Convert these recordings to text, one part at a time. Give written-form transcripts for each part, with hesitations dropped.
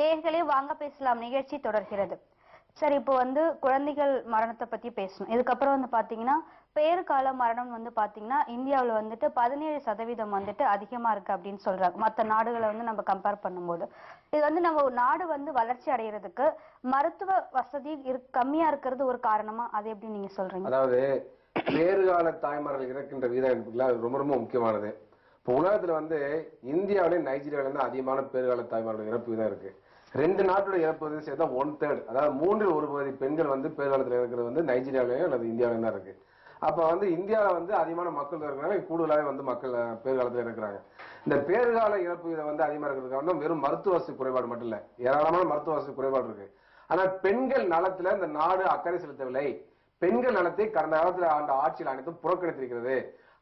நேயர்களே வாங்க பேசலாம் நிகழ்ச்சி தொடர்கிறது. சரி, இப்போ குழந்தைகள் மரணத்தை பத்தி பேசணும். இதுக்கப்புறம் பாத்தீங்கன்னா பேறுகால மரணம் பாத்தீங்கன்னா இந்தியாவுல 17% அதிகமா இருக்கு அப்படின்னு சொல்றாங்க. மற்ற நாடுகளை நம்ம கம்பேர் பண்ணும்போது இது நம்ம நாடு வளர்ச்சி அடைகிறதுக்கு மருத்துவ வசதி கம்மியா இருக்கிறது ஒரு காரணமா? அது எப்படி நீங்க சொல்றீங்க? அதாவது பேறுகால தாய்மார்கள் இறக்கின்ற வீதம் ரொம்ப ரொம்ப முக்கியமானது. இப்போ உலகத்துல இந்தியாவிலேயே நைஜீரியாவில இருந்து அதிகமான பேறுகால தாய்மார்கள் இறப்பு வீதம் இருக்கு. 2 நாட்டோட இறப்பு வீதம் சேர்த்தா 1/3, அதாவது 1/3 பெண்கள் பேறுகாலத்தில் இறக்குறது நைஜீரியாவிலேயும் அல்லது இந்தியாவிலும் தான் இருக்கு. அப்ப இந்தியாவில அதிகமான மக்கள் இருக்கிறனால கூடுதலாக மக்கள் பேறுகாலத்தில் இறக்குறாங்க. இந்த பேறுகால இறப்பு வீதம் அதிகமா இருக்கிறதுக்கு வெறும் மருத்துவ வசதி குறைபாடு மட்டும் இல்ல, ஏராளமான மருத்துவ வசதி குறைபாடு இருக்கு. ஆனா பெண்கள் நலத்துல இந்த நாடு அக்கறை செலுத்தவில்லை. பெண்கள் நலத்தை கடந்த காலத்துல ஆண்ட ஆட்சியில் அனைத்தும் புறக்கணித்திருக்கிறது.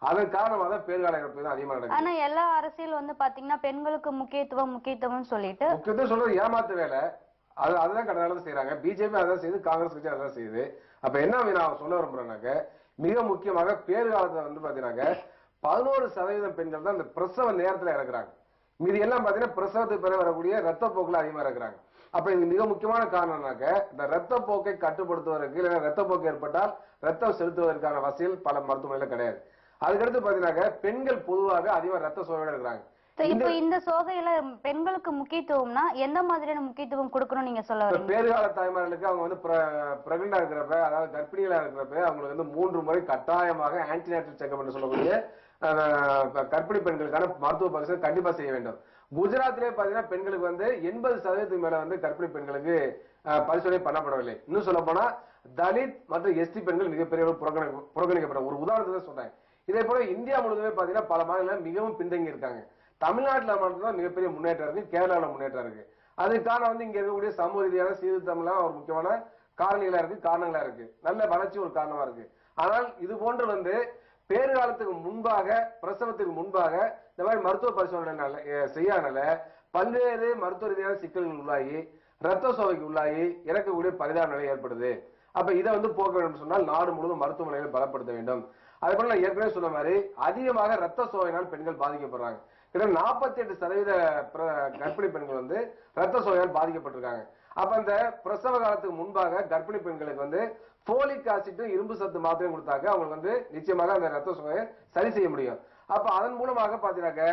அதன் காரணமாக தான் பேறுகால இறப்பு தான் அதிகமா நடக்குது. ஆனா எல்லா அரசியல் பாத்தீங்கன்னா பெண்களுக்கு முக்கியத்துவம் சொல்லிட்டு முக்கியத்துவம் சொல்றது ஏமாத்து வேலை. அதுதான் கடந்த காலத்துல செய்யறாங்க. பிஜேபி அதான் செய்யுது, காங்கிரஸ் கட்சி அதான் செய்யுது. அப்ப என்ன நான் சொல்ல விரும்புறேன்னாக்க, மிக முக்கியமாக பேறுகாலத்துல பாத்தீங்கன்னாக்க 11% பெண்கள் தான் இந்த பிரசவ நேரத்துல இறக்குறாங்க. மீதி எல்லாம் பாத்தீங்கன்னா பிரசவத்துக்கு பிறகு வரக்கூடிய ரத்த போக்குல அதிகமா இறக்குறாங்க. அப்ப இது மிக முக்கியமான காரணம்னாக்க, இந்த ரத்த போக்கை கட்டுப்படுத்துவதற்கு இல்ல ரத்த போக்கு ஏற்பட்டால் ரத்தம் செலுத்துவதற்கான வசதிகள் பல மருத்துவமனையில கிடையாது. அதுக்கடுத்து பாத்தீங்கன்னாக்க பெண்கள் பொதுவாக அதிகமா ரத்த சோகையோட இருக்கிறாங்க. இப்போ இந்த சோகையில பெண்களுக்கு முக்கியத்துவம்னா எந்த மாதிரியான முக்கியத்துவம் கொடுக்கணும் நீங்க சொல்ல வரீங்க? பேறுகால தாய்மார்களுக்கு அவங்க பிரெக்னண்டா இருக்கிறப்ப, அதாவது கர்ப்பிணிகளா இருக்கிறப்ப அவங்களுக்கு 3 முறை கட்டாயமாக ஆன்டிநேட்டல் செக்அப் என்று சொல்லக்கூடிய கர்ப்பிணி பெண்களுக்கான மருத்துவ பரிசோதனை கண்டிப்பா செய்ய வேண்டும். குஜராத்திலே பாத்தீங்கன்னா பெண்களுக்கு 80% மேல கர்ப்பிணி பெண்களுக்கு பரிசோதனை பண்ணப்படவில்லை. இன்னும் சொல்ல போனா தலித் மற்றும் எஸ்டி பெண்கள் மிகப்பெரிய புறக்கணிக்கப்பட்ட ஒரு உதாரணத்தை சொல்றேன். இதே போல இந்தியா முழுவதுமே பாத்தீங்கன்னா பல மாநிலங்கள் மிகவும் பின்தங்கி இருக்காங்க. தமிழ்நாட்டுல மட்டும்தான் மிகப்பெரிய முன்னேற்றம் இருக்கு, கேரளாவில் முன்னேற்றம் இருக்கு. அதுக்கான இங்க இருக்கக்கூடிய சமூக ரீதியான சீர்திருத்தம்லாம் ஒரு முக்கியமான காரணங்களா இருக்கு. நல்ல வளர்ச்சி ஒரு காரணமா இருக்கு. ஆனால் இது போன்று பேறுகாலத்துக்கு முன்பாக, பிரசவத்துக்கு முன்பாக இந்த மாதிரி மருத்துவ பரிசோதனை செய்யாதனால பல்வேறு மருத்துவ ரீதியான சிக்கல்கள் உள்ளாகி ரத்த சோகைக்கு உள்ளாகி இறக்கக்கூடிய பரிதாப நிலை ஏற்படுது. அப்ப இதை போக்க வேண்டும் சொன்னால் நாடு முழுவதும் மருத்துவமனைகளை பலப்படுத்த வேண்டும். அதே போல நான் ஏற்கனவே சொன்ன மாதிரி அதிகமாக ரத்த சோகையினால் பெண்கள் பாதிக்கப்படுறாங்க. 48% கர்ப்பிணி பெண்கள் ரத்த சோகையால் பாதிக்கப்பட்டிருக்காங்க. அப்ப அந்த பிரசவ காலத்துக்கு முன்பாக கர்ப்பிணி பெண்களுக்கு போலிக் ஆசிட் இரும்பு சத்து மாத்திரை கொடுத்தாக்க அவங்களுக்கு நிச்சயமாக அந்த ரத்த சோகையை சரி செய்ய முடியும். அப்ப அதன் மூலமாக பாத்தீங்கன்னாக்க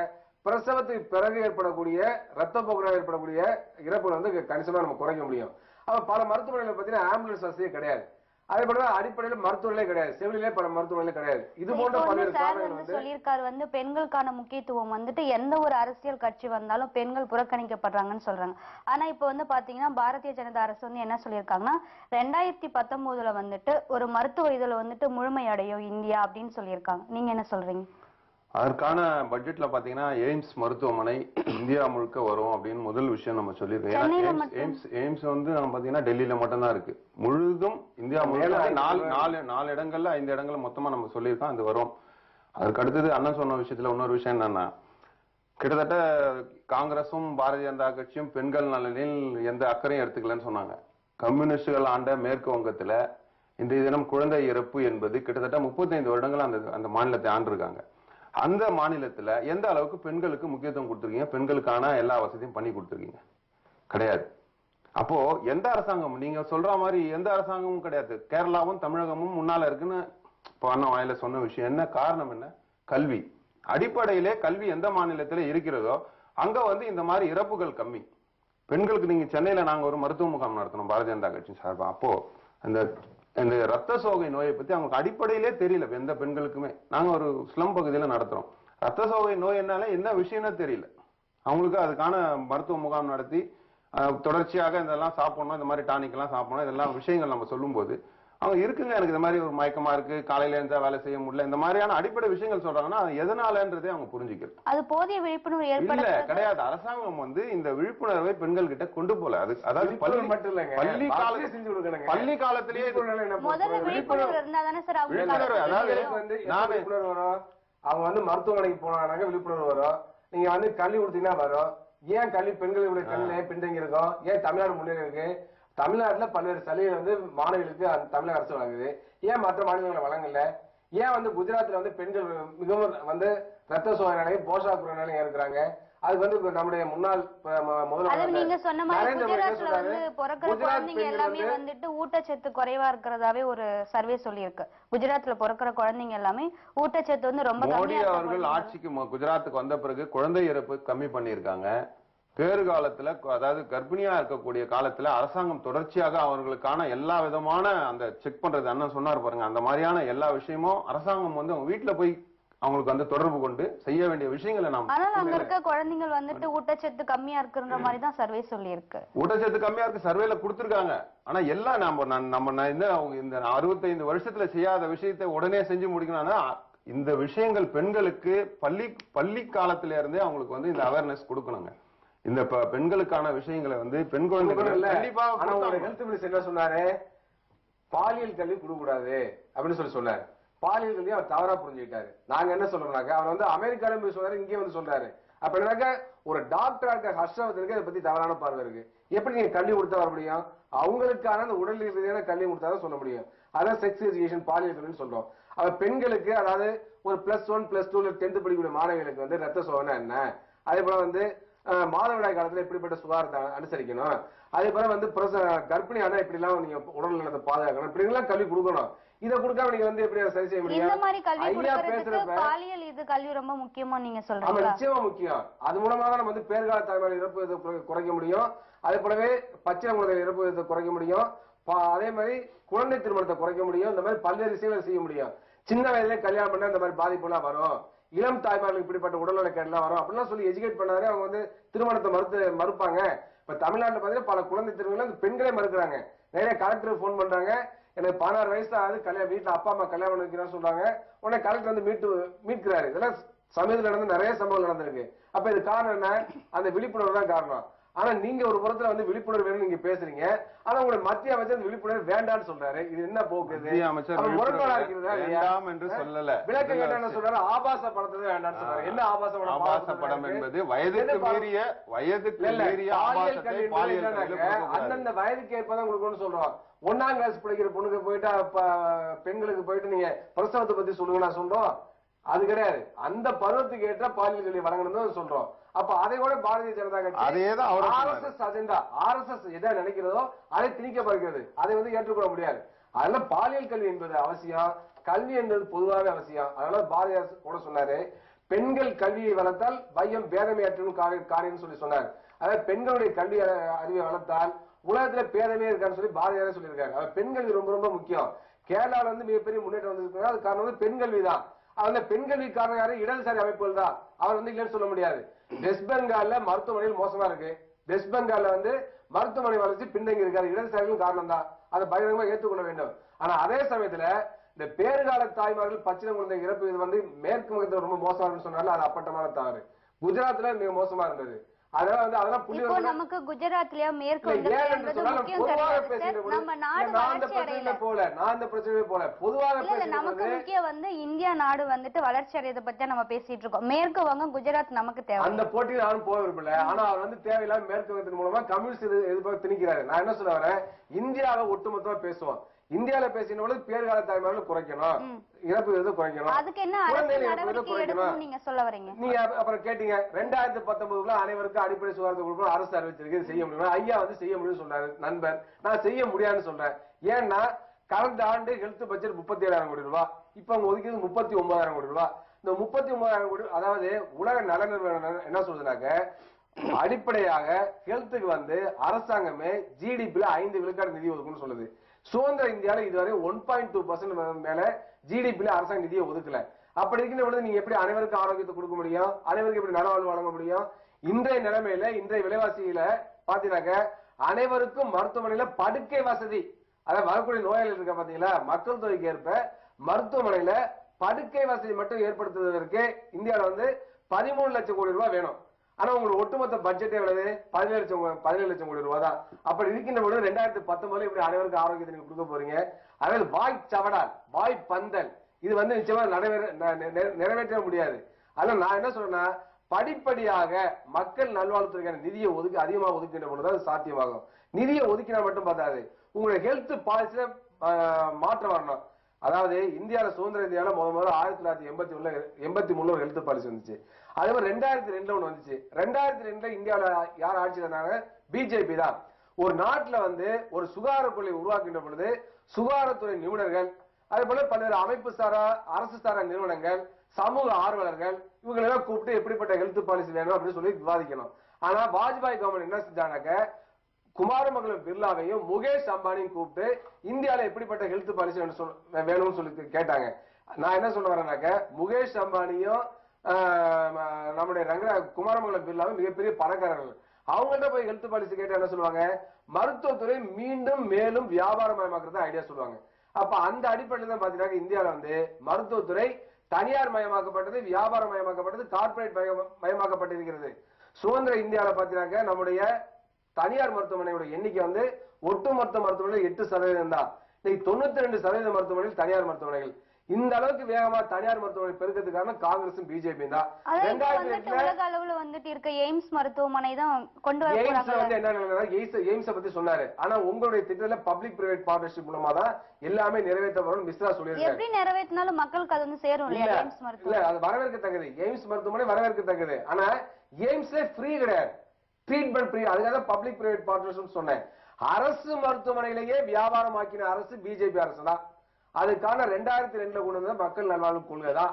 பிரசவத்துக்கு பிறகு ஏற்படக்கூடிய ரத்த போக்குவரத்து ஏற்படக்கூடிய இறப்புகள் கணிசமா நம்ம குறைக்க முடியும். அப்ப பல மருத்துவமனைகள் பாத்தீங்கன்னா ஆம்புலன்ஸ் வசதியே கிடையாது. அதே போல அடிப்படையில் மருத்துவர்களே கிடையாது, சிவிலே பல மருத்துவர்களே கிடையாது. இது போன்ற பல்வேறு காரணங்கள் சொல்லியிருக்காரு. பெண்களுக்கான முக்கியத்துவம் எந்த ஒரு அரசியல் கட்சி வந்தாலும் பெண்கள் புறக்கணிக்கப்படுறாங்கன்னு சொல்றாங்க. ஆனா இப்ப பாத்தீங்கன்னா பாரதிய ஜனதா அரசு என்ன சொல்லியிருக்காங்கன்னா 2019 ஒரு மருத்துவ இதுல முழுமையடையும் இந்தியா அப்படின்னு சொல்லியிருக்காங்க. நீங்க என்ன சொல்றீங்க? அதற்கான பட்ஜெட்ல பாத்தீங்கன்னா எய்ம்ஸ் மருத்துவமனை இந்தியா முழுக்க வரும் அப்படின்னு முதல் விஷயம் நம்ம சொல்லியிருக்கோம். எய்ம்ஸ் நம்ம பாத்தீங்கன்னா டெல்லியில மட்டும் தான் இருக்கு. முழுதும் இந்தியா முழுக்க 4 இடங்கள்ல 5 இடங்கள்ல மொத்தமா நம்ம சொல்லியிருக்கோம் அது வரும். அதுக்கு அடுத்தது அண்ணன் சொன்ன விஷயத்துல இன்னொரு விஷயம் என்னன்னா, கிட்டத்தட்ட காங்கிரசும் பாரதிய ஜனதா கட்சியும் பெண்கள் நலனில் எந்த அக்கறையும் எடுத்துக்கலன்னு சொன்னாங்க. கம்யூனிஸ்டுகள் ஆண்ட மேற்கு வங்கத்துல இன்றைய தினம் குழந்தை இறப்பு என்பது கிட்டத்தட்ட 35 வருடங்கள் அந்த மாநிலத்தை ஆண்டிருக்காங்க. அந்த மாநிலத்துல எந்த அளவுக்கு பெண்களுக்கு முக்கியத்துவம் கொடுத்துருக்கீங்க? பெண்களுக்கான எல்லா வசதியும் பண்ணி கொடுத்துருக்கீங்க? கிடையாது. அப்போ எந்த அரசாங்கம், நீங்க சொல்ற மாதிரி எந்த அரசாங்கமும் கிடையாது. கேரளாவும் தமிழகமும் முன்னால இருக்குன்னு இப்போ அண்ணன் வாயில சொன்ன விஷயம் என்ன? காரணம் என்ன? கல்வி. அடிப்படையிலே கல்வி எந்த மாநிலத்தில இருக்கிறதோ அங்க இந்த மாதிரி இறப்புகள் கம்மி. பெண்களுக்கு நீங்க சென்னையில நாங்க ஒரு மருத்துவ முகாம் நடத்தணும் பாரதிய ஜனதா கட்சி சார்பா. அப்போ இந்த ரத்த சோகை நோயை பத்தி அவங்களுக்கு அடிப்படையிலே தெரியல. எந்த பெண்களுக்குமே நாங்க ஒரு ஸ்லம் பகுதியில நடத்துறோம். ரத்த சோகை நோய் என்ன விஷயம்னு தெரியல அவங்களுக்கு. அதுக்கான மருத்துவ முகாம் நடத்தி தொடர்ச்சியாக இதெல்லாம் சாப்பிடணும், இந்த மாதிரி டானிக் எல்லாம் சாப்பிடணும், இதெல்லாம் விஷயங்கள் நம்ம சொல்லும் போது அவங்க இருக்குங்க எனக்கு இந்த மாதிரி ஒரு மயக்கமா இருக்கு, காலையில இருந்தா வேலை செய்ய முடியல, இந்த மாதிரியான அடிப்படை விஷயங்கள் சொல்றாங்கன்னா எதனாலன்றதே அவங்க புரிஞ்சுக்கிறது. அது போதிய விழிப்புணர்வு இல்ல கிடையாது. அரசாங்கம் இந்த விழிப்புணர்வை பெண்கள் கிட்ட கொண்டு போல. அது அதாவது பள்ளி காலத்திலேயே விழிப்புணர்வு இருந்தா தானே சார் விழிப்புணர்வு. அதாவது விழிப்புணர்வு வரும். அவங்க மருத்துவமனைக்கு போனாங்க விழிப்புணர்வு வரும். நீங்க கல்வி கொடுத்தீங்கன்னா வரும். ஏன் கல்வி பெண்களுடைய கல்வியில பின்தங்கி இருக்கும்? ஏன் தமிழ்நாடு முன்னேறி இருக்கு? தமிழ்நாட்டுல பல்வேறு சலுகைகள் மாணவிகளுக்கு தமிழக அரசு வழங்குது. ஏன் மற்ற மாநிலங்களை வழங்கல? ஏன் குஜராத்ல பெண்கள் மிகவும் ரத்த சோகைனாலையும் போஷாக்குறனாலையும் இருக்கிறாங்க? அது வந்து நம்முடைய முன்னாள் முதல்வர் நீங்க சொன்ன மாதிரி குஜராத்ல வந்து பிறக்கிற குழந்தைங்க எல்லாமே வந்துட்டு ஊட்டச்சத்து குறைவா இருக்கிறதாவே ஒரு சர்வே சொல்லியிருக்கு. குஜராத்ல பிறக்கிற குழந்தைங்க எல்லாமே ஊட்டச்சத்து வந்து ரொம்ப மோடி அவர்கள் ஆட்சிக்கு குஜராத்துக்கு வந்த பிறகு குழந்தை இறப்பு கம்மி பண்ணியிருக்காங்க. பேறுகாலத்துல அதாவது கர்ப்பிணியா இருக்கக்கூடிய காலத்துல அரசாங்கம் தொடர்ச்சியாக அவர்களுக்கான எல்லா விதமான அந்த செக் பண்றது அண்ணன் சொன்னார் பாருங்க, அந்த மாதிரியான எல்லா விஷயமும் அரசாங்கம் வந்து அவங்க வீட்டுல போய் அவங்களுக்கு வந்து தொடர்பு கொண்டு செய்ய வேண்டிய விஷயங்களை நாம். ஆனால் அங்க இருக்க குழந்தைகள் வந்துட்டு ஊட்டச்சத்து கம்மியா இருக்குன்ற மாதிரி தான் சர்வே சொல்லி இருக்கு. ஊட்டச்சத்து கம்மியா இருக்கு சர்வேல கொடுத்திருக்காங்க. ஆனா எல்லாம் நம்ம இந்த 65 வருஷத்துல செய்யாத விஷயத்தை உடனே செஞ்சு முடிக்கணும்னா இந்த விஷயங்கள் பெண்களுக்கு பள்ளி காலத்தில இருந்தே அவங்களுக்கு வந்து இந்த அவேர்னஸ் கொடுக்கணுங்க. இந்த பெண்களுக்கான விஷயங்களை வந்து பெண் குழந்தைகள் கண்டிப்பா. ஹெல்த் மினிஸ்டர் என்ன சொன்னாரு, பாலியல் கல்வி கொடுக்க கூடாது அப்படின்னு சொன்னாரு. பாலியல் கல்வி அவர் தவறா புரிஞ்சுக்கிட்டாரு. நாங்க என்ன சொல்றோம்னாக்க அவர் வந்து அமெரிக்கால போய் சொல்றாரு, இங்கே வந்து சொல்றாரு. அப்ப என்னன்னாக்க ஒரு டாக்டரா இருக்க ஹர்ஷவர்தனுக்கு இதை பத்தி தவறான பார்வை இருக்கு. எப்படி நீங்க கல்வி கொடுத்தா வர முடியும்? அவங்களுக்கான அந்த உடல் ரீதியான கல்வி கொடுத்தாதான் சொல்ல முடியும். அதான் செக்ஸ் எஜுகேஷன் பாலியல் கல்வின்னு சொல்றோம். அவ பெண்களுக்கு அதாவது ஒரு +1 +2 10th படிக்கக்கூடிய மாணவிகளுக்கு வந்து ரத்த சோதனை என்ன, அதே போல வந்து மாதவிடாய் காலத்துல எப்படிப்பட்ட சுகாதாரத்தை அனுசரிக்கணும், அதே போல வந்து கர்ப்பிணியான இப்படி எல்லாம் நீங்க உடல் நலத்தை பாதுகாக்கணும், இப்படி எல்லாம் கல்வி கொடுக்கணும். இதை கொடுக்காம நீங்க வந்து எப்படி சரி செய்ய முடியும்? இந்த மாதிரி கல்வி கொடுக்கிறதுக்கு பாலியல் இது கல்வி ரொம்ப முக்கியமா நீங்க சொல்றீங்க. ஆமா, நிச்சயமா முக்கியம். அது மூலமா தான் நம்ம வந்து பேறுகால தாய்மார் இறப்பு விகிதத்தை குறைக்க முடியும். அதே போலவே பச்சிளம் குழந்தைகள் இறப்பு விகிதத்தை குறைக்க முடியும். அதே மாதிரி குழந்தை திருமணத்தை குறைக்க முடியும். இந்த மாதிரி பல்வேறு விஷயங்களை செய்ய முடியும். சின்ன வயதிலே கல்யாணம் பண்ண இந்த மாதிரி பாதிப்பு எல்லாம் வரும், இளம் தாய்மார்களுக்கு இப்படிப்பட்ட உடல்நல கேடெல்லாம் வரும் அப்படிலாம் சொல்லி எஜுகேட் பண்ணாரு. அவங்க வந்து திருமணத்தை மறுப்பாங்க. இப்ப தமிழ்நாட்டுல பாத்தீங்கன்னா பல குழந்தை திருமணம் பெண்களே மறுக்கிறாங்க. நிறைய கலெக்டர் போன் பண்றாங்க, எனக்கு 16 வயசுல ஆகுது, கல்யாணம் வீட்டுல அப்பா அம்மா கல்யாணம் பண்ணிக்கிறான்னு சொல்றாங்க. உடனே கலெக்டர் வந்து மீட்கிறாரு. இதெல்லாம் சமயத்துல நடந்து நிறைய சம்பவம் நடந்திருக்கு. அப்ப இது காரணம் என்ன? அந்த விழிப்புணர்வு தான் காரணம். ஆனா நீங்க ஒரு புறத்துல வந்து விழிப்புணர்வு வேணும்னு நீங்க பேசுறீங்க, ஆனா உங்களுடைய மத்திய அமைச்சர் விழிப்புணர்வு வேண்டாம்னு சொல்றாரு. இது என்ன போக்குது? முரண்பாடா இருக்கிறதா? விளக்கம் கேட்டா என்ன சொல்றாரு? ஆபாச படத்தை வேண்டாம்னு சொல்றாரு. என்ன ஆபாச படம்? ஆபாச படம் என்பது வயதுக்கு மீறிய அந்தந்த வயதுக்கு ஏற்பதான் கொடுக்கணும்னு சொல்றோம். 1ஆம் கிளாஸ் படிக்கிற பொண்ணுக்கு போயிட்டா பெண்களுக்கு போயிட்டு நீங்க பிரசவத்தை பத்தி சொல்லுங்க நான் சொல்றோம். அது கிடையாது. அந்த பருவத்துக்கு ஏற்ற பாலியல் கல்வி வழங்கணும்னு சொல்றோம். அப்ப அதை கூட பாரதிய ஜனதா கட்சி RSS அஜெண்டா, RSS எதை நினைக்கிறதோ அதை திணிக்க பார்க்கிறது. அதை வந்து ஏற்றுக்கொள்ள முடியாது. அதனால பாலியல் கல்வி என்பது அவசியம், கல்வி என்பது பொதுவாகவே அவசியம். அதனால பாரதியார் கூட சொன்னாரு, பெண்கள் கல்வியை வளர்த்தால் வையம் பேதமையாற்றும் காரியம் சொல்லி சொன்னார். அதாவது பெண்களுடைய கல்வி அறிவை வளர்த்தால் உலகத்துல பேதமே இருக்கான்னு சொல்லி பாரதியாரே சொல்லியிருக்காரு. அதாவது பெண் கல்வி ரொம்ப ரொம்ப முக்கியம். கேரளால வந்து மிகப்பெரிய முன்னேற்றம் வந்திருக்கு. அது காரணம் வந்து பெண் கல்வி தான். அந்த பெண் கல்வி காரணம் யாரு? இடதுசாரி அமைப்புகள் தான். அவர் வந்து இல்லைன்னு சொல்ல முடியாது. வெஸ்ட் பெங்கால்ல மருத்துவமனையில் மோசமா இருக்கு. வெஸ்ட் பெங்கால்ல வந்து மருத்துவமனை வளர்ச்சி பின்தங்கி இருக்காது. இடதுசாரிகளும் காரணம் தான். அதை பகிரங்கமா ஏற்றுக்கொள்ள வேண்டும். ஆனா அதே சமயத்துல இந்த பேறுகால தாய்மார்கள் பச்சிளம் குழந்தை இறப்பு இது வந்து மேற்கு வங்கத்தில் ரொம்ப மோசமா இருக்குன்னு சொன்னாலும் அது அப்பட்டமான தவறு. குஜராத்ல மிக மோசமா இருந்தது. இப்போ நமக்கு குஜராத்லயா மேற்கு வங்கத்துல நமக்கு முக்கியம் வந்து இந்தியா நாடு வந்துட்டு வளர்ச்சி அடையதை பத்தி நம்ம பேசிட்டு இருக்கோம். மேற்கு வங்கம் குஜராத் நமக்கு தேவை. அந்த போட்டியில் யாரும் போக விரும்பல. ஆனா அவர் வந்து தேவையில்லாம மேற்கு வங்கத்தின் மூலமா கம்யூனிஸ்ட் எதிர்ப்பு திணிக்கிறாரு. நான் என்ன சொல்ல வரேன், இந்தியாவை ஒட்டுமொத்தமா பேசுவோம். இந்தியாவில பேசினவங்க பேறுகால தாய்மார்கள் குறைக்கணும், இறப்பு விகிதம் குறைக்கணும். அதுக்கு என்ன நடவடிக்கை எடுக்கணும் நீங்க சொல்ல வரீங்க? நீங்க அப்புறம் கேட்டீங்க 2019 அனைவருக்கும் அடிப்படை சுகாதாரத்தை கொடுக்கணும் அரசு அறிவிச்சிருக்கு, செய்ய முடியும். ஐயா வந்து செய்ய முடியும்னு சொல்றாரு நண்பர். நான் செய்ய முடியாதுன்னு சொல்றேன். ஏன்னா கடந்த ஆண்டு ஹெல்த் பட்ஜெட் 37,000 கோடி ரூபாய், இப்ப அவங்க ஒதுக்கியது 39,000 கோடி ரூபாய். இந்த 39,000 கோடி, அதாவது உலக நல நிறுவனம் என்ன சொல்றதுனாக்க அடிப்படையாக ஹெல்த்துக்கு வந்து அரசாங்கமே ஜிடிபில 5 விழுக்காடு நிதி ஒதுக்கணும்னு சொல்லுது. சுதந்திர இந்தியாவில இதுவரை 1.2% மேல ஜிடிபில அரசாங்க நிதியை ஒதுக்கல. அப்படி இருக்கின்ற பொழுது நீங்க எப்படி அனைவருக்கும் ஆரோக்கியத்தை கொடுக்க முடியும்? அனைவருக்கும் எப்படி நலவாழ்வு வழங்க முடியும்? இன்றைய நிலைமையில இன்றைய விலைவாசியில பாத்தீங்கன்னாக்க அனைவருக்கும் மருத்துவமனையில படுக்கை வசதி, அதாவது வரக்கூடிய நோயாளிகள் இருக்க பாத்தீங்களா, மக்கள் தொகைக்கு ஏற்ப மருத்துவமனையில படுக்கை வசதி மட்டும் ஏற்படுத்துவதற்கு இந்தியாவில வந்து 13 லட்சம் கோடி ரூபாய் வேணும். ஆனா உங்களுக்கு ஒட்டுமொத்த பட்ஜெட் எவ்வளவு? 17 லட்சம் கோடி ரூபாய் தான். அப்படி இருக்கின்ற பொழுது 2019 இப்படி அனைவருக்கும் ஆரோக்கியத்தை நீங்க கொடுக்க போறீங்க. அதாவது வாய் சவடால் வாய் பந்தல் இது வந்து நிச்சயமா நிறைவேற்ற முடியாது. அதனால நான் என்ன சொல்றேன்னா, படிப்படியாக மக்கள் நல்வாழ்வுத்துறைக்கான நிதியை அதிகமா ஒதுக்கின்ற பொழுது சாத்தியமாகும். நிதியை ஒதுக்கினா மட்டும் பார்த்தாது, உங்களுடைய ஹெல்த் பாலிசியில மாற்றம் வரணும். அதாவது இந்தியாவில சுதந்திர இந்தியாவில முதல்ல 1983 ஒரு ஹெல்த் பாலிசி வந்துச்சு. அதே மாதிரி 2002 ஒண்ணு வந்துச்சு. 2002 இந்தியாவில யார் ஆட்சியில் இருந்தாங்க? பிஜேபி தான். ஒரு நாட்டுல வந்து ஒரு சுகாதார கொள்கை உருவாக்கின்ற பொழுது சுகாதாரத்துறை நிபுணர்கள், அதே போல பல்வேறு அமைப்பு சாரா அரசு சாரா நிறுவனங்கள், சமூக ஆர்வலர்கள் இவங்களெல்லாம் கூப்பிட்டு எப்படிப்பட்ட ஹெல்த் பாலிசி வேணும் அப்படின்னு சொல்லி விவாதிக்கணும். ஆனா வாஜ்பாய் கவர்மெண்ட் என்ன செஞ்சானாக்க குமாரமங்கலம் பிர்லாவையும் முகேஷ் அம்பானியும் கூப்பிட்டு இந்தியாவில எப்படிப்பட்ட ஹெல்த் பாலிசி வேணும்னு சொல்லி கேட்டாங்க. நான் என்ன சொல்ல வரேன்னாக்க முகேஷ் அம்பானியும் நம்முடைய குமாரமங்கலம் பிர்லாவும் மிகப்பெரிய பணக்காரர்கள். அவங்கள்ட்ட போய் ஹெல்த் பாலிசி கேட்டா என்ன சொல்லுவாங்க? மருத்துவத்துறை மீண்டும் மேலும் வியாபாரமயமாக்குறது ஐடியா சொல்லுவாங்க. அப்ப அந்த அடிப்படையில் தான் பாத்தீங்கன்னா இந்தியாவில வந்து மருத்துவத்துறை தனியார் மயமாக்கப்பட்டது, வியாபார மயமாக்கப்பட்டது, கார்பரேட் மயமாக்கப்பட்டிருக்கிறது. சுதந்திர இந்தியாவில பாத்தீங்கன்னா நம்முடைய தனியார் மருத்துவமனையோட எண்ணிக்கை வந்து ஒட்டுமொத்த மருத்துவமனையில் 8% தான். இன்னைக்கு 92% மருத்துவமனையில் தனியார் மருத்துவமனைகள். இந்த அளவுக்கு வேகமா தனியார் மருத்துவமனை பெருக்கிறதுக்கான காங்கிரசும் பிஜேபி தான். 2008 உலக அளவுல வந்துட்டு இருக்க எய்ம்ஸ் மருத்துவமனை தான் கொண்டு வந்து என்ன எய்ம்ஸ் பத்தி சொன்னாரு. ஆனா உங்களுடைய திட்டத்துல பப்ளிக் பிரைவேட் பார்ட்னர்ஷிப் மூலமா தான் எல்லாமே நிறைவேற்றப்படும் மிஸ்ரா சொல்லியிருக்காரு. எப்படி நிறைவேற்றினாலும் மக்களுக்கு அது வந்து சேரும் இல்லையா? எய்ம்ஸ் மருத்துவமனை இல்ல, அது வரவேற்கத்தக்கது. எய்ம்ஸ் மருத்துவமனை வரவேற்கத்தக்கது. ஆனா எய்ம்ஸ்ல ஃப்ரீ கிடையாது, ட்ரீட்மெண்ட் ஃப்ரீ. அதுக்காக பப்ளிக் பிரைவேட் பார்ட்னர்ஷிப் சொன்னேன். அரசு மருத்துவமனையிலேயே வியாபாரம் ஆக்கின அரசு பிஜேபி அரசு தான். அதுக்கான 2002 கொண்டு வந்த மக்கள் நல்வாழ்வு கொள்கை தான்.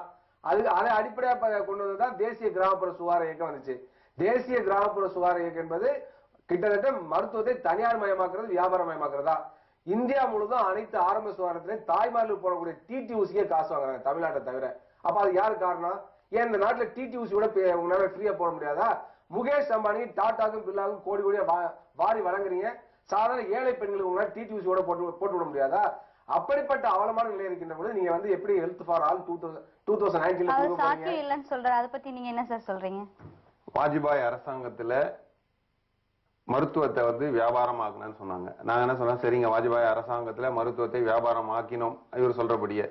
அதை அடிப்படையாக கொண்டு வந்ததான் தேசிய கிராமப்புற சுகாதார இயக்கம் வந்துச்சு. தேசிய கிராமப்புற சுகாதார இயக்கம் என்பது கிட்டத்தட்ட மருத்துவத்தை தனியார் மயமாக்குறது, வியாபாரம் மயமாக்குறதா. இந்தியா முழுவதும் அனைத்து ஆரம்ப சுகாதாரத்திலையும் தாய்மார்களுக்கு போடக்கூடிய டிடி ஊசியே காசு வாங்குறாங்க தமிழ்நாட்டை தவிர. அப்ப அது யாரு காரணம்? ஏன் இந்த நாட்டுல டிடி ஊசி கூட உங்களால ஃப்ரீயா போட முடியாதா? முகேஷ் அம்பானி டாடாக்கும் பிர்லாவுக்கும் கோடி கோடியா வாரி வழங்குறீங்க. சாதாரண ஏழை பெண்களுக்கு உங்களால டிடி ஊசி கூட போட்டு விட முடியாதா? அப்படிப்பட்ட அவலமான நிலை இருக்கின்ற பொழுது நீங்க வந்து எப்படி ஹெல்த் ஃபார் ஆல் 2019 சாத்தியம் இல்லைன்னு சொல்றாரு. அதை பத்தி நீங்க என்ன சார் சொல்றீங்க? வாஜ்பாய் அரசாங்கத்துல மருத்துவத்தை வந்து வியாபாரம் ஆக்கணும்னு சொன்னாங்க. நாங்க என்ன சொன்னோம், சரிங்க வாஜ்பாய் அரசாங்கத்துல மருத்துவத்தை வியாபாரம் ஆக்கினோம் இவர் சொல்றபடியே.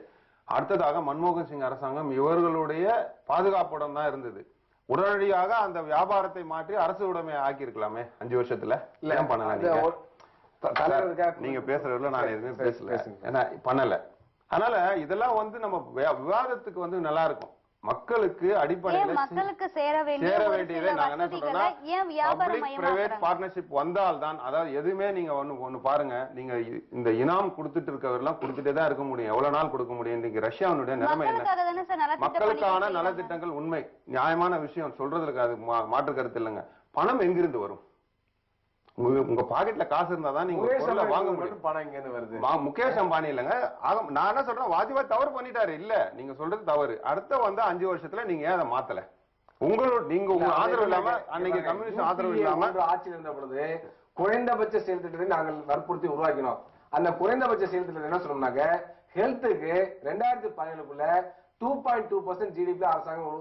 அடுத்ததாக மன்மோகன் சிங் அரசாங்கம் இவர்களுடைய பாதுகாப்புடன் தான் இருந்தது. உடனடியாக அந்த வியாபாரத்தை மாற்றி அரசு உடைமை ஆக்கி இருக்கலாமே 5 வருஷத்துல. ஏன் பண்ணல? நீங்க பேசுறதுல நான் எதுவுமே பேசல, ஏன்னா பண்ணல. அதனால இதெல்லாம் வந்து நம்ம விவாதத்துக்கு வந்து நல்லா இருக்கும். மக்களுக்கு அடிப்படையில் மக்களுக்கு சேர வேண்டியதை நாங்க என்ன சொல்றோம்னா பப்ளிக் பிரைவேட் பார்ட்னர்ஷிப் வந்தால்தான், அதாவது எதுவுமே நீங்க ஒண்ணு பாருங்க, நீங்க இந்த இனாம் கொடுத்துட்டு இருக்கவரெல்லாம் கொடுத்துட்டே தான் இருக்க முடியும். எவ்வளவு நாள் கொடுக்க முடியும்? இன்னைக்கு ரஷ்யாவுடைய நிலைமை என்ன? மக்களுக்கான நலத்திட்டங்கள் உண்மை நியாயமான விஷயம், சொல்றதுக்கு அது மாற்று கருத்து இல்லைங்க. பணம் எங்கிருந்து வரும்? உங்க பாக்கெட்ல காசு இருந்தாதான் நீங்க வாங்க முடியும். பணம் இங்க இருந்து வருது. முகேஷ் அம்பானி இல்லங்க. நான் என்ன சொல்றேன், வாஜ்பாய் தவறு பண்ணிட்டாரு. இல்ல, நீங்க சொல்றது தவறு. அடுத்த வந்து 5 வருஷத்துல நீங்க ஏன் அதை மாத்தல? நீங்க உங்க ஆதரவு இல்லாம, அன்னைக்கு கம்யூனிஸ்ட் ஆதரவு இல்லாம ஆட்சியில் இருந்த பொழுது குறைந்தபட்ச செயல் திட்டத்தை நாங்கள் வற்புறுத்தி உருவாக்கினோம். அந்த குறைந்தபட்ச செயல் திட்டம் என்ன சொன்னோம்னாக்க ஹெல்த்துக்கு 2017க்குள்ள 2.2% ஜிடிபி அரசாங்கம்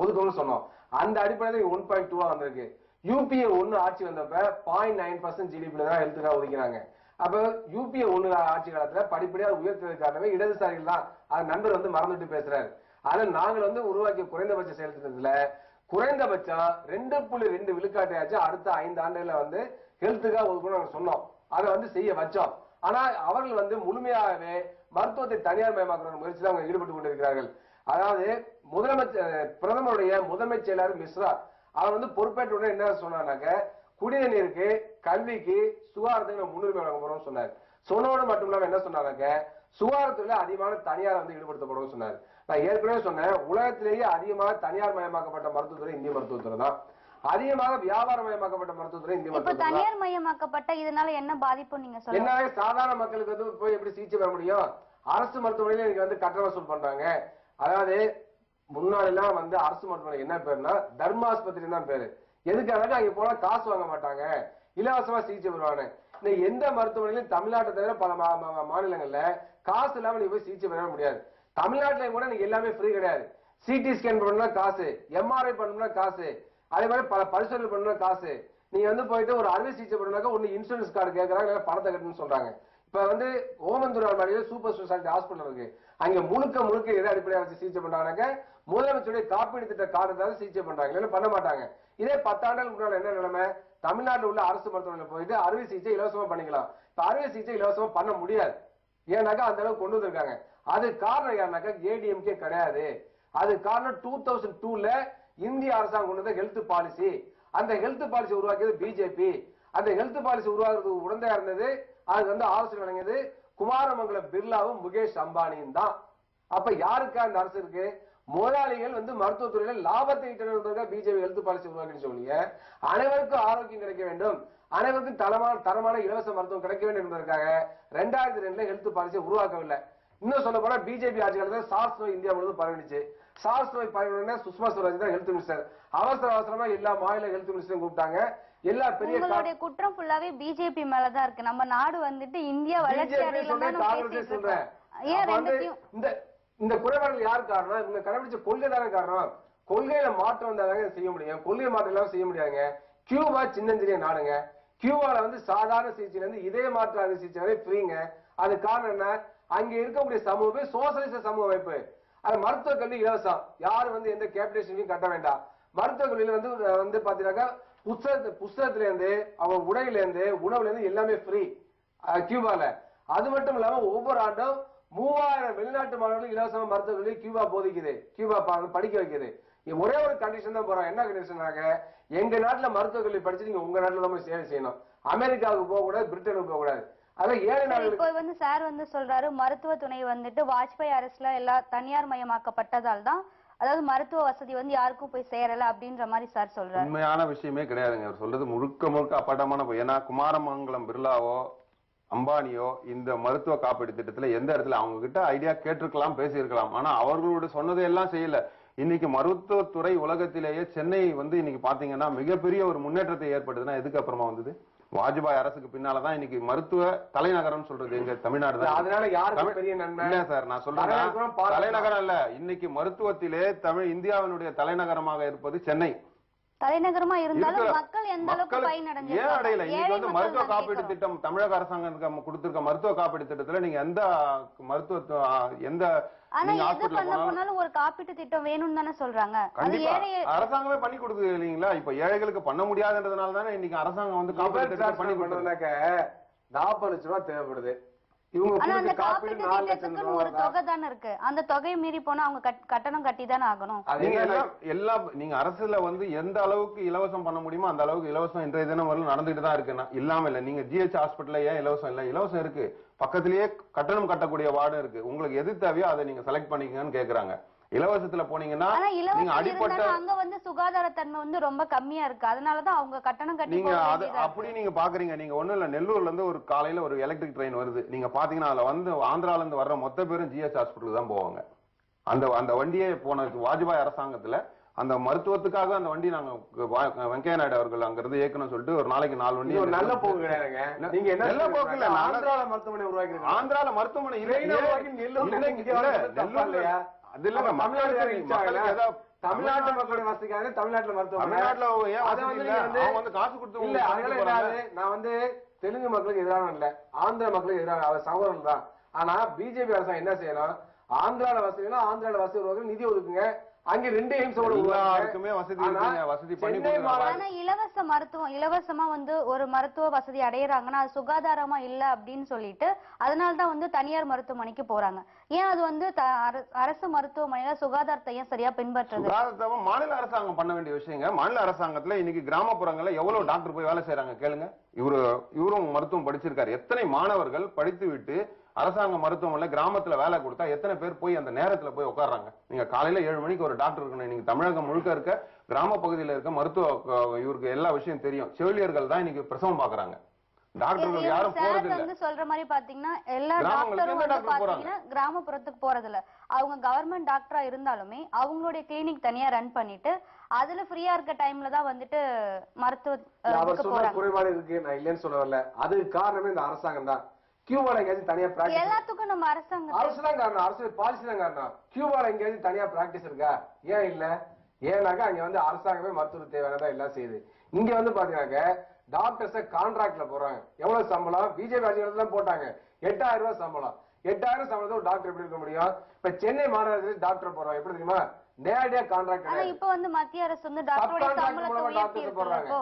ஒதுக்கணும்னு சொன்னோம். அந்த அடிப்படையில் 1.2 வந்திருக்கு. யூபிஏ 1 ஆட்சி வந்தப்ப 0.9% ஜிடிபில தான் ஹெல்த்துக்காக ஒதுக்கினாங்க. அப்ப யூபிஏ 1 ஆட்சி காலத்துல படிப்படியா உயர்த்ததுக்கு காரணமே இடதுசாரிகள் தான். அது நண்பர் வந்து மறந்துட்டு பேசுறாரு. ஆனா நாங்கள் வந்து உருவாக்கிய குறைந்தபட்ச செயல் திட்டத்துல குறைந்தபட்சம் 2.2 விழுக்காட்டையாச்சும் அடுத்த 5 ஆண்டுகள்ல வந்து ஹெல்த்துக்காக ஒதுக்கணும் நாங்க சொன்னோம். அதை வந்து செய்ய வச்சோம். ஆனா அவர்கள் வந்து முழுமையாகவே மருத்துவத்தை தனியார் மயமாக்குற முயற்சியில் அவங்க ஈடுபட்டு கொண்டிருக்கிறார்கள். அதாவது பிரதமருடைய முதன்மை செயலாளர் மிஸ்ரா அவர் வந்து பொறுப்பேற்ற உடனே என்ன சொன்னாங்க, குடிநீருக்கு, கல்விக்கு, சுகாதாரத்துக்கு முன்னுரிமை வழங்க போறோம்னு சொன்னார். சொன்னோடு மட்டும் இல்லாம என்ன சொன்னாங்க, சுகாதாரத்துல அதிகமான தனியார் வந்து ஈடுபடுத்தப்படும் சொன்னார். நான் ஏற்கனவே சொன்னேன், உலகத்திலேயே அதிகமாக தனியார் மயமாக்கப்பட்ட மருத்துவத்துறை இந்திய மருத்துவத்துறை தான். அதிகமாக வியாபார மயமாக்கப்பட்ட மருத்துவத்துறை இந்திய மருத்துவத்துறை. தனியார் மயமாக்கப்பட்ட இதனால என்ன பாதிப்பு நீங்க சொல்லுங்க? என்ன சாதாரண மக்களுக்கு வந்து போய் எப்படி சிகிச்சை பெற முடியும்? அரசு மருத்துவமனையில இன்னைக்கு வந்து கட்டண வசூல் பண்றாங்க. அதாவது முன்னாடி எல்லாம் வந்து அரசு மருத்துவமனை என்ன பேருன்னா தர்மாஸ்பத்திரி தான் பேரு. எதுக்காக அங்க போனா காசு வாங்க மாட்டாங்க, இலவசமா சிகிச்சை பெறுவாங்க. இன்னைக்கு எந்த மருத்துவமனையிலும் தமிழ்நாட்டை தவிர பல மாநிலங்கள்ல காசு இல்லாம நீங்க போய் சிகிச்சை பெற முடியாது. தமிழ்நாட்டிலையும் கூட நீங்க எல்லாமே ஃப்ரீ கிடையாது. சிடி ஸ்கேன் பண்ணணும்னா காசு, எம்ஆர்ஐ பண்ணணும்னா காசு, அதே மாதிரி பல பரிசோதனை பண்ணணும்னா காசு. நீங்க வந்து போயிட்டு ஒரு அறுவை சிகிச்சை பண்ணணும்னாக்க ஒன்னு இன்சூரன்ஸ் கார்டு கேட்கறாங்க, இல்ல பணத்தை கட்டணும்னு சொல்றாங்க. இப்ப வந்து ஓமந்தூரார் மாதிரியே சூப்பர் ஸ்பெஷாலிட்டி ஹாஸ்பிட்டல் இருக்கு. அங்க முழுக்க எதை அடிப்படையா வச்சு சிகிச்சை பண்றாங்க, முதலமைச்சருடைய காப்பீடு திட்ட கார்டு தான் சிகிச்சை பண்றாங்க, இல்லைன்னு பண்ண மாட்டாங்க. இதே 10 ஆண்டுகளுக்கு முன்னாடி என்ன நிலைமை, தமிழ்நாட்டில் உள்ள அரசு மருத்துவமனையில் போயிட்டு அறுவை சிகிச்சை இலவசமா பண்ணிக்கலாம். இப்ப அறுவை சிகிச்சை இலவசமா பண்ண முடியாது. ஏன்னாக்கா அந்த அளவுக்கு கொண்டு வந்திருக்காங்க. அது காரணம் யாருனாக்கா ஏடிஎம்கே கிடையாது. அது காரணம் 2002ல இந்திய அரசாங்கம் கொண்டு வந்த ஹெல்த் பாலிசி. அந்த ஹெல்த் பாலிசி உருவாக்கியது பிஜேபி. அந்த ஹெல்த் பாலிசி உருவாக்குறதுக்கு உடந்தையா இருந்தது, அதுக்கு வந்து ஆலோசனை வழங்கியது குமாரமங்கலம் பிர்லாவும் முகேஷ் அம்பானியும் தான். அப்ப யாருக்கா அந்த அரசு இருக்கு? முதலாளிகள் வந்து மருத்துவத்துறையில லாபத்தை ஈட்ட பிஜேபி ஹெல்த் பாலிசி உருவாக்கி சொல்லிய அனைவருக்கும் ஆரோக்கியம் கிடைக்க வேண்டும், அனைவருக்கும் தரமான இலவச மருத்துவம் கிடைக்க வேண்டும் என்பதற்காக 2002ல ஹெல்த் பாலிசி உருவாக்கவில்லை. இன்னும் சொல்ல போனா பிஜேபி ஆட்சி காலத்துல சார்ஸ் நோய் இந்தியா முழுவதும் பரவிடுச்சு. சார்ஸ் நோய் பரவின சுஷ்மா ஸ்வராஜ் தான் ஹெல்த் மினிஸ்டர். அவசரமா எல்லா மாநில ஹெல்த் மினிஸ்டரும் கூப்பிட்டாங்க. எல்லா பெரிய குற்றம் ஃபுல்லாவே பிஜேபி மேலதான் இருக்கு. நம்ம நாடு வந்துட்டு இந்தியா வளர்ச்சி அடையலன்னு இந்த குறைபாடுகள் யார் காரணம்? இவங்க கடைபிடிச்ச கொள்கை தானே காரணம். கொள்கையில மாற்றம் வந்தாதாங்க செய்ய முடியும். கொள்கை மாற்றம் இல்லாம செய்ய முடியாதுங்க. கியூபா சின்னஞ்சிறிய நாடுங்க. கியூபால வந்து சாதாரண சிகிச்சையில இருந்து இதே மாற்று அறுவை சிகிச்சை வரை ஃப்ரீங்க. அது காரணம் என்ன? அங்க இருக்கக்கூடிய சமூகம் சோசியலிச சமூக அமைப்பு. அது மருத்துவ கல்வி இலவசம். யாரும் வந்து எந்த கேபிடேஷனையும் கட்ட வேண்டாம். மருத்துவ கல்வியில வந்து பாத்தீங்கன்னாக்கா புஸ்தகத்துல இருந்து அவங்க உடையில இருந்து உணவுல இருந்து எல்லாமே ஃப்ரீ கியூபால. அது மட்டும் இல்லாம ஒவ்வொரு ஆண்டும் 3000 வெளிநாட்டு மாணவர்களுக்கு இலவசமா மருத்துவ கல்வி கியூபா போதிக்குது. கியூபா படிக்க வைக்குது. ஒரே ஒரு கண்டிஷன் தான் போறோம். என்ன கண்டிஷனாக? எங்க நாட்டுல மருத்துவ கல்வி படிச்சு நீங்க உங்க நாட்டுல தான் சேவை செய்யணும். அமெரிக்காவுக்கு போக கூடாது, பிரிட்டனுக்கு போக கூடாது. அதான் ஏழை நாடுகளுக்கு. இப்போ வந்து சார் வந்து சொல்றாரு மருத்துவ துணை வந்துட்டு வாஜ்பாய் அரசுல எல்லா தனியார் மயமாக்கப்பட்டதால் தான், அதாவது மருத்துவ வசதி வந்து யாருக்கும் போய் சேரல அப்படின்ற மாதிரி சார் சொல்றாரு. உண்மையான விஷயமே கிடையாதுங்க. அவர் சொல்றது முழுக்க அப்பட்டமான. ஏன்னா குமாரமங்கலம் பிர்லாவோ அம்பானியோ இந்த மருத்துவ காப்பீடு திட்டத்துல எந்த இடத்துல அவங்க கிட்ட ஐடியா கேட்டிருக்கலாம், பேசியிருக்கலாம். ஆனா அவர்களோட சொன்னதை எல்லாம் செய்யல. இன்னைக்கு மருத்துவத்துறை உலகத்திலேயே சென்னை வந்து இன்னைக்கு பாத்தீங்கன்னா மிகப்பெரிய ஒரு முன்னேற்றத்தை ஏற்படுதுன்னா எதுக்கு அப்புறமா வந்தது? வாஜ்பாய் அரசுக்கு பின்னாலதான் இன்னைக்கு மருத்துவ தலைநகரம் சொல்றது எங்க தமிழ்நாடு தான். அதனால யாருக்கு பெரிய நன்மை இல்ல சார், நான் சொல்றேன் தலைநகரம் இல்ல. இன்னைக்கு மருத்துவத்திலே இந்தியாவினுடைய தலைநகரமாக இருப்பது சென்னை. தலைநகரமா இருந்தாலும் மக்கள் எந்த அளவுக்கு பயனடைஞ்சாங்க? ஏன் அடையல? இன்னைக்கு வந்து மருத்துவ காப்பீடு திட்டம் தமிழக அரசாங்கம் கொடுத்திருக்க மருத்துவ காப்பீடு திட்டத்துல நீங்க எந்த மருத்துவ எந்த ஒரு காப்பீட்டு திட்டம் வேணும்னு தானே சொல்றாங்க. அரசாங்கமே பண்ணி கொடுக்குது இல்லீங்களா? இப்ப ஏழைகளுக்கு பண்ண முடியாதுன்றதுனால தானே இன்னைக்கு அரசாங்கம் வந்து காப்பீட்டு திட்டம் பண்ணி கொடுத்ததுனாக்க 40 லட்சம் ரூபாய் தேவைப்படுது. அந்த காப்பீட்டு திட்டத்துக்கு ஒரு தொகை தானே இருக்கு. அந்த தொகையை மீறி போனா அவங்க கட்டணம் கட்டி தானே ஆகணும். நீங்க அரசுல வந்து எந்த அளவுக்கு இலவசம் பண்ண முடியுமோ அந்த அளவுக்கு இலவசம் இன்றைய தினம் வரலும் நடந்துட்டு தான் இருக்கு. இல்லாம இல்ல. நீங்க ஜிஹெச் ஹாஸ்பிட்டல்ல ஏன் இலவசம் இல்ல? இலவசம் இருக்கு. பக்கத்திலேயே கட்டணம் கட்டக்கூடிய வார்டு இருக்கு. உங்களுக்கு எது தேவையோ அதை நீங்க செலக்ட் பண்ணிக்கங்கன்னு கேக்குறாங்க. இலவசத்துல போனீங்கன்னா நீங்க அடிப்பட்ட அங்க வந்து சுகாதார தன்மை வந்து ரொம்ப கம்மியா இருக்கு. அதனாலதான் அவங்க கட்டணம் கட்டி நீங்க அப்படி நீங்க பாக்குறீங்க. நீங்க ஒண்ணும் இல்ல, நெல்லூர்ல இருந்து ஒரு காலையில ஒரு எலக்ட்ரிக் ட்ரெயின் வருது. நீங்க பாத்தீங்கன்னா அதுல வந்து ஆந்திரால இருந்து வர்ற மொத்த பேரும் ஜிஹெச் ஹாஸ்பிட்டல் தான் போவாங்க. அந்த வண்டியே போன வாஜ்பாய் அரசாங்கத்துல அந்த மருத்துவத்துக்காக அந்த வண்டி நாங்க வெங்கையா நாயுடு அவர்கள் அங்க இருந்து இயக்கணும் சொல்லிட்டு ஒரு நாளைக்கு 4 வண்டி. நல்ல போக்கு கிடையாதுங்க. நீங்க நல்ல போக்கு இல்ல. ஆந்திரால மருத்துவமனை உருவாக்கி ஆந்திரால மருத்துவமனை தமிழ்நாட்டு மக்களுடைய வசதிக்காக தமிழ்நாட்டுல மருத்துவமனை. காசு கொடுத்து நான் வந்து தெலுங்கு மக்களுக்கு எதிரான இல்ல, ஆந்திர மக்களுக்கு எதிரான சகோதரர்கள் தான். ஆனா பிஜேபி அரசாங்கம் என்ன செய்யணும்? ஆந்திரால வசதினா ஆந்திரால வசதி உருவாக்க நிதி ஒதுக்குங்க. அங்க 2 எய்ம்ஸ் எல்லாருக்குமே வசதி பண்ணி கொடுக்கறாங்க. இலவச மருத்துவம் இலவசமா வந்து ஒரு மருத்துவ வசதி அடையறாங்கன்னா அது சுகாதாரமா இல்ல அப்படின்னு சொல்லிட்டு அதனாலதான் வந்து தனியார் மருத்துவமனைக்கு போறாங்க. ஏன் அது வந்து அரசு மருத்துவமனையில சுகாதாரத்தை ஏன் சரியா பின்பற்றுறது? சுகாதாரத்தை மாநில அரசாங்கம் பண்ண வேண்டிய விஷயங்க. மாநில அரசாங்கத்துல இன்னைக்கு கிராமப்புறங்கள்ல எவ்வளவு டாக்டர் போய் வேலை செய்யறாங்க கேளுங்க. இவரும் மருத்துவம் படிச்சிருக்காரு. எத்தனை மாணவர்கள் படித்து விட்டு அரசாங்க மருத்துவமனையில கிராமத்துல வேலை கொடுத்தா எத்தனை பேர் போய் அந்த நேரத்துல போய் உட்கார்றாங்க? நீங்க காலையில 7 மணிக்கு ஒரு டாக்டர் இருக்கணும். இன்னைக்கு தமிழகம் முழுக்க இருக்க கிராம பகுதியில இருக்க மருத்துவ இவருக்கு எல்லா விஷயம் தெரியும். செவிலியர்கள் தான் இன்னைக்கு பிரசவம் பாக்குறாங்க. டாக்டர்கள் யாரும் போறது இல்ல. சொல்ற மாதிரி பாத்தீங்கன்னா எல்லா டாக்டரும் வந்து பாத்தீங்கன்னா கிராமப்புறத்துக்கு போறது இல்ல. அவங்க கவர்மெண்ட் டாக்டரா இருந்தாலுமே அவங்களுடைய கிளினிக் தனியா ரன் பண்ணிட்டு அதுல ஃப்ரீயா இருக்க டைம்ல தான் வந்துட்டு மருத்துவத்துக்கு போறாங்க. குறைபாடு இருக்கு, நான் இல்லைன்னு சொல்ல வரல. அதுக்கு காரணமே இந்த அரசாங்கம் தான். கியூபால எங்கேயாச்சும் தனியா பிராக்டிஸ் எல்லாத்துக்கும் நம்ம அரசு தான் காரணம். அரசு பாலிசி தான் காரணம். கியூபால எங்கேயாச்சும் தனியா பிராக்டிஸ் இருக்கா? ஏன் இல்ல? ஏன்னாக்கா அங்க வந்து அரசாங்கமே மருத்துவ தேவையானதான் எல்லாம் செய்யுது. இங்க வந்து பாத்தீங்கன்னாக்க டாக்டர்ஸ கான்ட்ராக்ட்ல போறாங்க. எவ்வளவு சம்பளம்? பிஜேபி ஆட்சியெல்லாம் போட்டாங்க 8000 ரூபாய் சம்பளம். 8000 சம்பளத்தை ஒரு டாக்டர் எப்படி இருக்க முடியும்? இப்ப சென்னை மாநகரத்தில் டாக்டர் போறாங்க. எப்படி தெரியுமா? நேரடியா கான்ட்ராக்ட். இப்ப வந்து மத்திய அரசு வந்து டாக்டரோட சம்பளத்தை உயர்த்தி போடுறாங்க.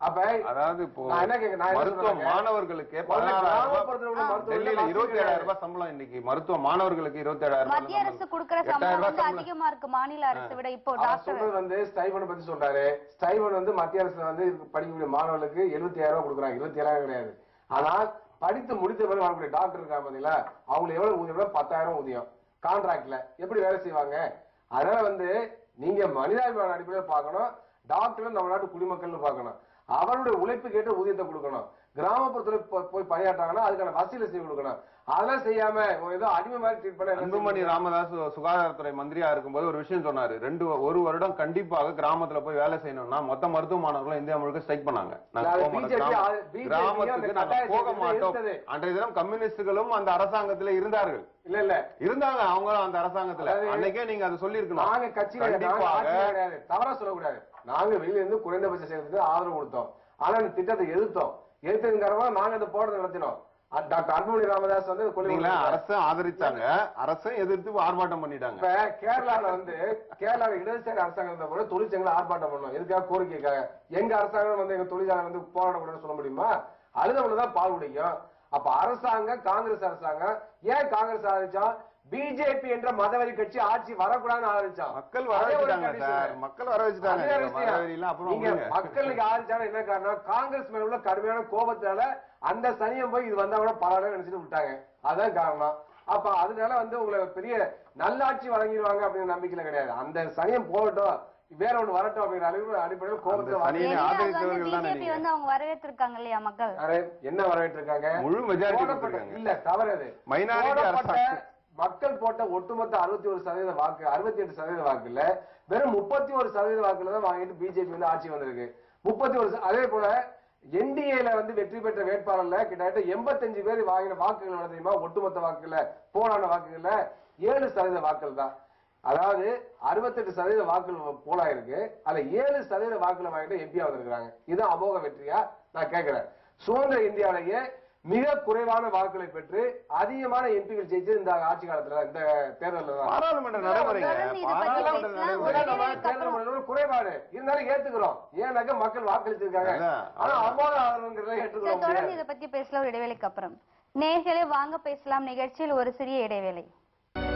அப்ப அதாவது இப்போ நான் என்ன கேக்குறேன், மருத்துவ மாணவர்களுக்கு 16,000 ரூபாய், டெல்லியில 27,000 ரூபாய் சம்பளம். இன்னைக்கு மருத்துவ மாணவர்களுக்கு 27,000 மத்திய அரசு கொடுக்கிற சம்பளம் வந்து அதிகமா இருக்கு மாநில அரசை விட. இப்போ டாக்டர் வந்து ஸ்டைபன் பத்தி சொல்றாரு. ஸ்டைபன் வந்து மத்திய அரசு வந்து படிக்கக்கூடிய மாணவர்களுக்கு 77,000 ரூபாய் கொடுக்குறாங்க, 27,000 கிடையாது. ஆனா படித்து முடித்த பிறகு வரக்கூடிய டாக்டர் இருக்காங்க பாத்தீங்களா, அவங்களுக்கு எவ்வளவு ஊதியம்? 10,000 ஊதியம் கான்ட்ராக்ட்ல. எப்படி வேலை செய்வாங்க? அதனால வந்து நீங்க மனிதாபிமான அடிப்படையில் பார்க்கணும். டாக்டர் நம்ம நாட்டு குடிமக்கள்னு பார்க்கணும். அவருடைய உழைப்பு கேட்டு ஊதியத்தை கொடுக்கணும். கிராமப்புறத்துல போய் பணியாற்றாங்கன்னா அதுக்கான வசதியில செய்து கொடுக்கணும். அதெல்லாம் செய்யாம ஏதோ அடிமை மாதிரி ட்ரீட் பண்ண. அன்புமணி ராமதாஸ் சுகாதாரத்துறை மந்திரியா இருக்கும்போது ஒரு விஷயம் சொன்னாரு. ஒரு வருடம் கண்டிப்பாக கிராமத்துல போய் வேலை செய்யணும்னா மொத்த மருத்துவ மாணவர்களும் இந்தியா முழுக்க ஸ்ட்ரைக் பண்ணாங்க. கிராமத்துக்கு நாங்க போக மாட்டோம். அன்றைய தினம் கம்யூனிஸ்டுகளும் அந்த அரசாங்கத்துல இருந்தார்கள். இல்ல இருந்தாங்க அவங்களும் அந்த அரசாங்கத்துல. அன்னைக்கே நீங்க அதை சொல்லி இருக்கணும். நாங்க கட்சி தவறா சொல்லக்கூடாது. நாங்க வெளியில இருந்து குறைந்தபட்ச செயலுக்கு ஆதரவு கொடுத்தோம். ஆனா இந்த திட்டத்தை எதிர்த்தோம். எதிர்த்ததன் காரணமா நாங்க இந்த போராட்டம் நடத்தினோம். டாக்டர் அன்புமணி ராமதாஸ் வந்து அரசு ஆதரிச்சாங்க, அரசும் எதிர்த்து ஆர்ப்பாட்டம் பண்ணிட்டாங்க. இப்ப கேரளால வந்து கேரளால இடதுசாரி அரசாங்கம் இருந்தா கூட தொழிற்சங்களை ஆர்ப்பாட்டம் பண்ணோம். எதுக்காக? கோரிக்கைக்காக. எங்க அரசாங்கம் வந்து எங்க தொழிற்சாலை வந்து போராடக்கூடாதுன்னு சொல்ல முடியுமா? அழுதவங்கதான் பால் குடிக்கும். அப்ப அரசாங்கம் காங்கிரஸ் அரசாங்கம் ஏன் காங்கிரஸ் ஆதரிச்சோம்? பிஜேபி என்ற மதவெறி கட்சி ஆட்சி வரக்கூடாதுன்னு ஆதரிச்சோம். மக்கள் வர வச்சுட்டாங்க. மக்கள் வர வச்சுட்டாங்க. மக்களுக்கு ஆதரிச்சாங்க. என்ன காரணம்? காங்கிரஸ் மேல உள்ள கடுமையான கோபத்தால அந்த சனியம் போய் இது வந்தா கூட பரவாயில்ல நினைச்சிட்டு விட்டாங்க. அதான் காரணம். அப்ப அதனால வந்து உங்களை பெரிய நல்லாட்சி வழங்கிடுவாங்க அப்படிங்கிற நம்பிக்கையில கிடையாது. அந்த சனியம் போகட்டும், வேற ஒண்ணு வரட்டும் அப்படிங்கிற அடிப்படையில் கோபத்துல பிஜேபி வந்து அவங்க வரவேற்றிருக்காங்க இல்லையா மக்கள்? என்ன வரவேற்றிருக்காங்க? முழு மெஜாரிட்டி இல்ல, தவறு அது. மைனாரிட்டி மக்கள் போட்ட ஒட்டுமொத்த 61% வாக்கு, 68% வாக்குல வெறும் 31% வாக்குல தான் வாங்கிட்டு பிஜேபி வந்து ஆட்சி வந்திருக்கு. 31. அதே போல என்டிஏல வந்து வெற்றி பெற்ற வேட்பாளர்ல கிட்டத்தட்ட 85 பேர் வாங்கின வாக்குகள் தெரியுமா? ஒட்டுமொத்த வாக்குல போலான வாக்குகள்ல 7% வாக்குகள் தான். அதாவது 68% வாக்குகள் போலாயிருக்கு. அதுல 7% வாக்குல வாங்கிட்டு எம்பியா வந்திருக்காங்க. இது அமோக வெற்றியா? நான் கேட்கிறேன். சுதந்திர இந்தியாவிலேயே மிக குறைவான வாக்குகளை பெற்று அதிகமான எம்பிகள் ஜெயிச்சு இந்த ஆட்சி காலத்துல இந்த தேர்தல் பாராளுமன்ற குறைபாடு இருந்தாலும் ஏத்துக்கிறோம். ஏன்னாக்க மக்கள் வாக்களிச்சிருக்காங்க. ஆனா அமோக ஆதரவுங்கிறத ஏற்றுக்கிறோம். தொடர்ந்து இதை பத்தி பேசலாம் ஒரு இடைவேளைக்கு அப்புறம். நேயர்களே வாங்க பேசலாம் நிகழ்ச்சியில் ஒரு சிறிய இடைவேளை.